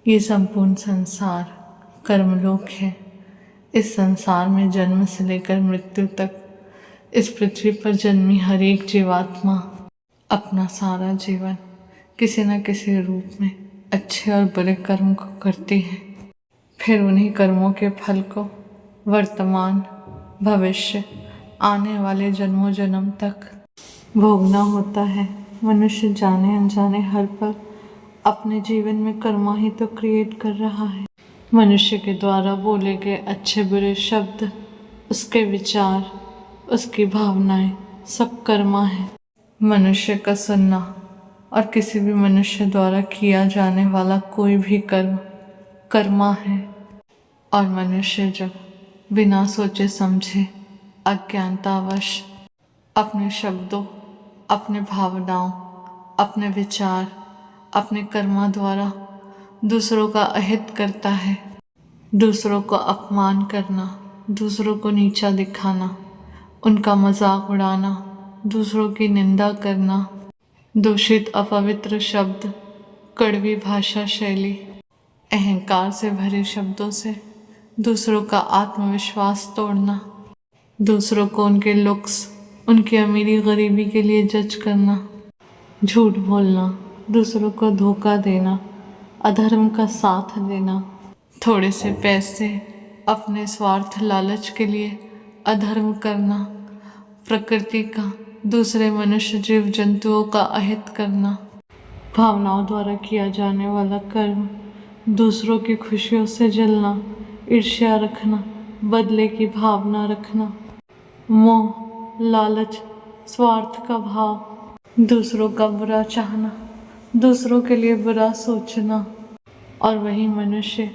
ये संपूर्ण संसार कर्मलोक है। इस संसार में जन्म से लेकर मृत्यु तक इस पृथ्वी पर जन्मी हर एक जीवात्मा अपना सारा जीवन किसी न किसी रूप में अच्छे और बुरे कर्म को करती है। फिर उन्हीं कर्मों के फल को वर्तमान, भविष्य, आने वाले जन्मों जन्म तक भोगना होता है। मनुष्य जाने अनजाने हर पल अपने जीवन में कर्मा ही तो क्रिएट कर रहा है। मनुष्य के द्वारा बोले गए अच्छे बुरे शब्द, उसके विचार, उसकी भावनाएं सब कर्मा है। मनुष्य का सुनना और किसी भी मनुष्य द्वारा किया जाने वाला कोई भी कर्म कर्मा है। और मनुष्य जब बिना सोचे समझे अज्ञानतावश अपने शब्दों, अपने भावनाओं, अपने विचार, अपने कर्मा द्वारा दूसरों का अहित करता है, दूसरों को अपमान करना, दूसरों को नीचा दिखाना, उनका मजाक उड़ाना, दूसरों की निंदा करना, दूषित अपवित्र शब्द, कड़वी भाषा शैली, अहंकार से भरे शब्दों से दूसरों का आत्मविश्वास तोड़ना, दूसरों को उनके लुक्स, उनकी अमीरी गरीबी के लिए जज करना, झूठ बोलना, दूसरों को धोखा देना, अधर्म का साथ देना, थोड़े से पैसे अपने स्वार्थ लालच के लिए अधर्म करना, प्रकृति का, दूसरे मनुष्य जीव जंतुओं का अहित करना, भावनाओं द्वारा किया जाने वाला कर्म, दूसरों की खुशियों से जलना, ईर्ष्या रखना, बदले की भावना रखना, मोह, लालच, स्वार्थ का भाव, दूसरों का बुरा चाहना, दूसरों के लिए बुरा सोचना। और वही मनुष्य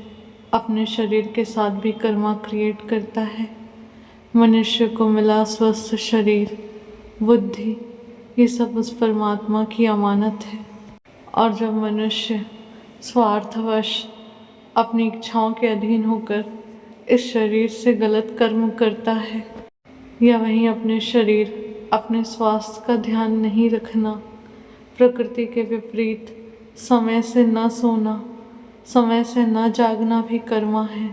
अपने शरीर के साथ भी कर्मा क्रिएट करता है। मनुष्य को मिला स्वस्थ शरीर, बुद्धि, ये सब उस परमात्मा की अमानत है। और जब मनुष्य स्वार्थवश अपनी इच्छाओं के अधीन होकर इस शरीर से गलत कर्म करता है, या वहीं अपने शरीर, अपने स्वास्थ्य का ध्यान नहीं रखना, प्रकृति के विपरीत समय से न सोना, समय से न जागना भी कर्मा है।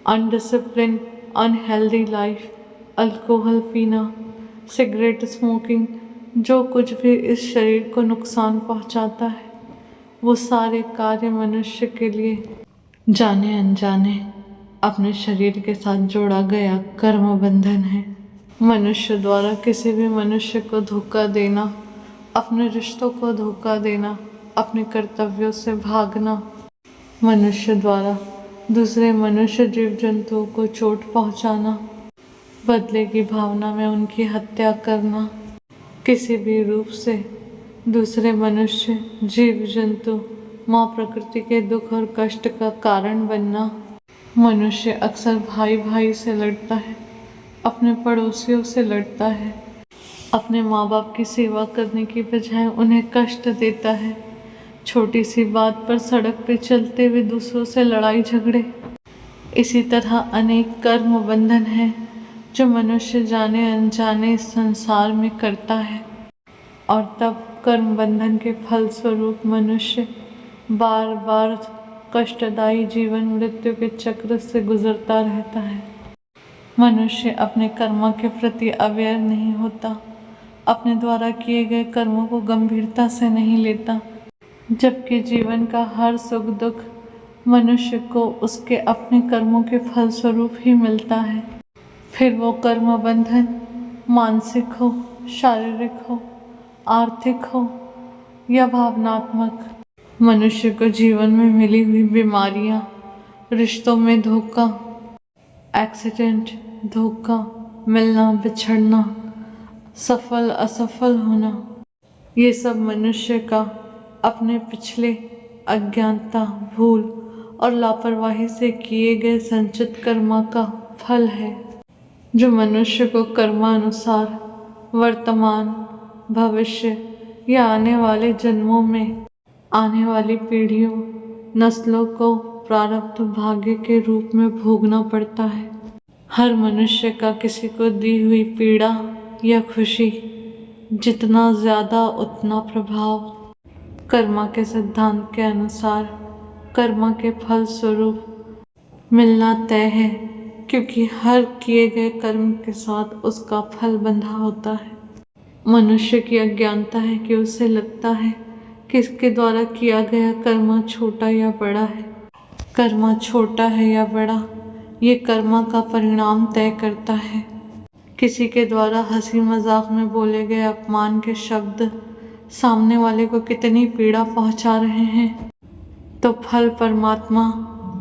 अनडिसिप्लिन, अनहेल्दी लाइफ, अल्कोहल पीना, सिगरेट स्मोकिंग, जो कुछ भी इस शरीर को नुकसान पहुंचाता है, वो सारे कार्य मनुष्य के लिए जाने अनजाने अपने शरीर के साथ जोड़ा गया कर्म बंधन है। मनुष्य द्वारा किसी भी मनुष्य को धोखा देना, अपने रिश्तों को धोखा देना, अपने कर्तव्यों से भागना, मनुष्य द्वारा दूसरे मनुष्य जीव जंतुओं को चोट पहुंचाना, बदले की भावना में उनकी हत्या करना, किसी भी रूप से दूसरे मनुष्य जीव जंतु, माँ प्रकृति के दुख और कष्ट का कारण बनना। मनुष्य अक्सर भाई भाई से लड़ता है, अपने पड़ोसियों से लड़ता है, अपने माँ बाप की सेवा करने की बजाय उन्हें कष्ट देता है, छोटी सी बात पर सड़क पे चलते हुए दूसरों से लड़ाई झगड़े। इसी तरह अनेक कर्म बंधन हैं जो मनुष्य जाने अनजाने इस संसार में करता है। और तब कर्म बंधन के फल स्वरूप मनुष्य बार बार कष्टदायी जीवन मृत्यु के चक्र से गुजरता रहता है। मनुष्य अपने कर्मों के प्रति अवेयर नहीं होता, अपने द्वारा किए गए कर्मों को गंभीरता से नहीं लेता, जबकि जीवन का हर सुख दुख मनुष्य को उसके अपने कर्मों के फल स्वरूप ही मिलता है। फिर वो कर्म बंधन मानसिक हो, शारीरिक हो, आर्थिक हो या भावनात्मक। मनुष्य को जीवन में मिली हुई बीमारियां, रिश्तों में धोखा, एक्सीडेंट, धोखा, मिलना बिछड़ना, सफल असफल होना, ये सब मनुष्य का अपने पिछले अज्ञानता, भूल और लापरवाही से किए गए संचित कर्मा का फल है, जो मनुष्य को कर्मानुसार वर्तमान, भविष्य या आने वाले जन्मों में आने वाली पीढ़ियों, नस्लों को प्रारब्ध भाग्य के रूप में भोगना पड़ता है। हर मनुष्य का किसी को दी हुई पीड़ा या खुशी जितना ज़्यादा उतना प्रभाव कर्मा के सिद्धांत के अनुसार कर्म के फल स्वरूप मिलना तय है, क्योंकि हर किए गए कर्म के साथ उसका फल बंधा होता है। मनुष्य की अज्ञानता है कि उसे लगता है कि इसके द्वारा किया गया कर्म छोटा या बड़ा है। कर्म छोटा है या बड़ा, ये कर्म का परिणाम तय करता है। किसी के द्वारा हंसी मजाक में बोले गए अपमान के शब्द सामने वाले को कितनी पीड़ा पहुंचा रहे हैं, तो फल परमात्मा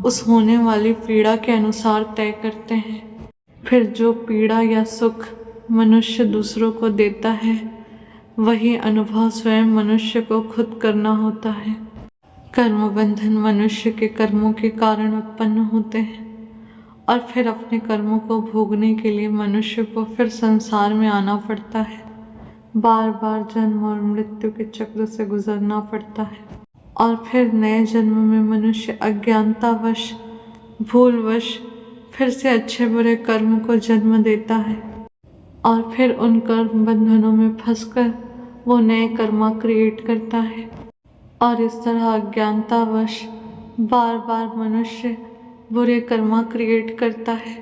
उस होने वाली पीड़ा के अनुसार तय करते हैं। फिर जो पीड़ा या सुख मनुष्य दूसरों को देता है, वही अनुभव स्वयं मनुष्य को खुद करना होता है। कर्म बंधन मनुष्य के कर्मों के कारण उत्पन्न होते हैं और फिर अपने कर्मों को भोगने के लिए मनुष्य को फिर संसार में आना पड़ता है। बार बार जन्म और मृत्यु के चक्र से गुजरना पड़ता है और फिर नए जन्म में मनुष्य अज्ञानतावश, भूलवश फिर से अच्छे बुरे कर्म को जन्म देता है और फिर उन कर्म बंधनों में फंसकर वो नए कर्म क्रिएट करता है। और इस तरह अज्ञानतावश बार बार मनुष्य बुरे कर्म क्रिएट करता है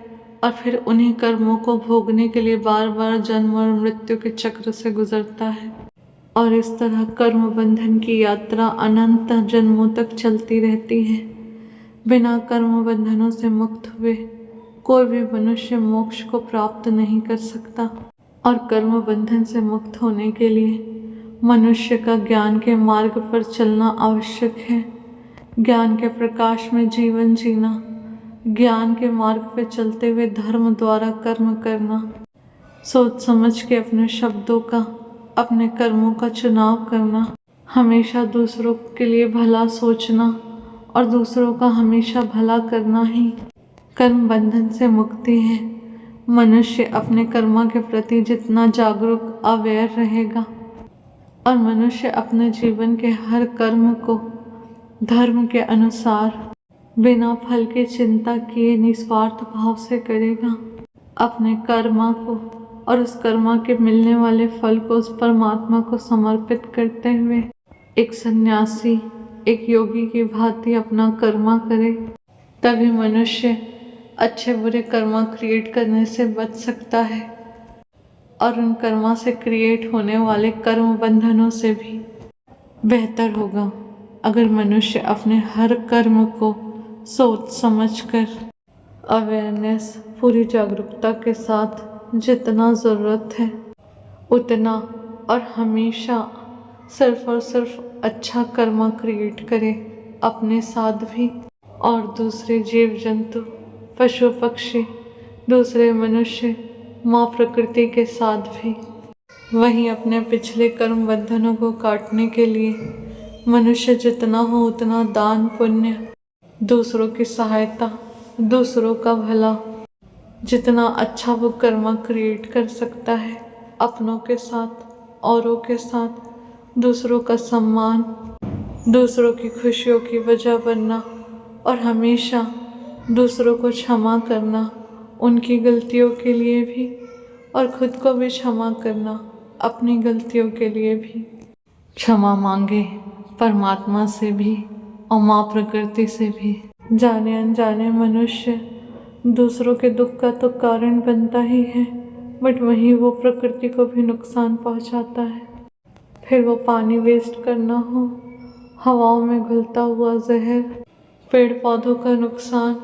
और फिर उन्हीं कर्मों को भोगने के लिए बार बार जन्म और मृत्यु के चक्र से गुजरता है। और इस तरह कर्म बंधन की यात्रा अनंत जन्मों तक चलती रहती है। बिना कर्म बंधनों से मुक्त हुए कोई भी मनुष्य मोक्ष को प्राप्त नहीं कर सकता। और कर्म बंधन से मुक्त होने के लिए मनुष्य का ज्ञान के मार्ग पर चलना आवश्यक है। ज्ञान के प्रकाश में जीवन जीना, ज्ञान के मार्ग पर चलते हुए धर्म द्वारा कर्म करना, सोच समझ के अपने शब्दों का, अपने कर्मों का चुनाव करना, हमेशा दूसरों के लिए भला सोचना और दूसरों का हमेशा भला करना ही कर्म बंधन से मुक्ति है। मनुष्य अपने कर्म के प्रति जितना जागरूक, अवेयर रहेगा और मनुष्य अपने जीवन के हर कर्म को धर्म के अनुसार बिना फल की चिंता किए निस्वार्थ भाव से करेगा, अपने कर्म को और उस कर्म के मिलने वाले फल को उस परमात्मा को समर्पित करते हुए एक सन्यासी, एक योगी की भांति अपना कर्म करे, तभी मनुष्य अच्छे बुरे कर्म क्रिएट करने से बच सकता है और उन कर्म से क्रिएट होने वाले कर्म बंधनों से भी बेहतर होगा अगर मनुष्य अपने हर कर्म को सोच समझकर अवेयरनेस, पूरी जागरूकता के साथ जितना ज़रूरत है उतना और हमेशा सिर्फ और सिर्फ अच्छा कर्म क्रिएट करे, अपने साथ भी और दूसरे जीव जंतु, पशु पक्षी, दूसरे मनुष्य, माँ प्रकृति के साथ भी। वहीं अपने पिछले कर्म बंधनों को काटने के लिए मनुष्य जितना हो उतना दान पुण्य, दूसरों की सहायता, दूसरों का भला, जितना अच्छा वो कर्म क्रिएट कर सकता है, अपनों के साथ, औरों के साथ, दूसरों का सम्मान, दूसरों की खुशियों की वजह बनना और हमेशा दूसरों को क्षमा करना, उनकी गलतियों के लिए भी और खुद को भी क्षमा करना, अपनी गलतियों के लिए भी। क्षमा मांगे परमात्मा से भी और माँ प्रकृति से भी। जाने अनजाने मनुष्य दूसरों के दुख का तो कारण बनता ही है, बट वहीं वो प्रकृति को भी नुकसान पहुंचाता है। फिर वो पानी वेस्ट करना हो, हवाओं में घुलता हुआ जहर, पेड़ पौधों का नुकसान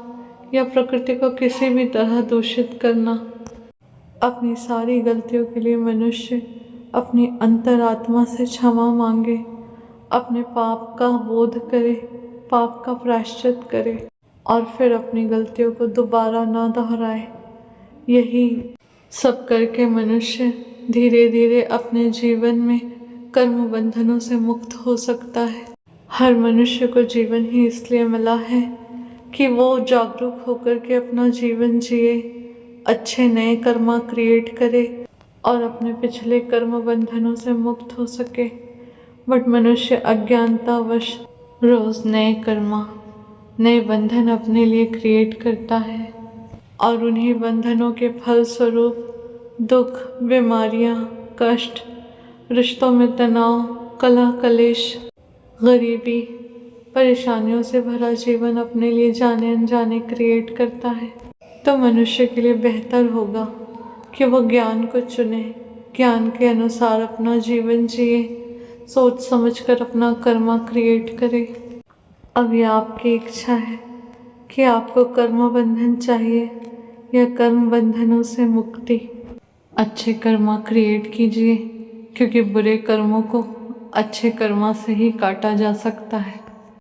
या प्रकृति को किसी भी तरह दूषित करना। अपनी सारी गलतियों के लिए मनुष्य अपनी अंतरात्मा से क्षमा मांगे, अपने पाप का बोध करे, पाप का प्रायश्चित करे और फिर अपनी गलतियों को दोबारा ना दोहराए। यही सब करके मनुष्य धीरे धीरे अपने जीवन में कर्म बंधनों से मुक्त हो सकता है। हर मनुष्य को जीवन ही इसलिए मिला है कि वो जागरूक होकर के अपना जीवन जिए, अच्छे नए कर्म क्रिएट करे और अपने पिछले कर्म बंधनों से मुक्त हो सके। बट मनुष्य अज्ञानतावश रोज नए कर्म, नए बंधन अपने लिए क्रिएट करता है और उन्हीं बंधनों के फल स्वरूप दुख, बीमारियां, कष्ट, रिश्तों में तनाव, कलह कलेश, गरीबी, परेशानियों से भरा जीवन अपने लिए जाने अनजाने क्रिएट करता है, तो मनुष्य के लिए बेहतर होगा कि वह ज्ञान को चुने, ज्ञान के अनुसार अपना जीवन जिए, सोच समझकर अपना कर्मा क्रिएट करे। अब यह आपकी इच्छा है कि आपको कर्म बंधन चाहिए या कर्म बंधनों से मुक्ति। अच्छे कर्मा क्रिएट कीजिए, क्योंकि बुरे कर्मों को अच्छे कर्मा से ही काटा जा सकता है।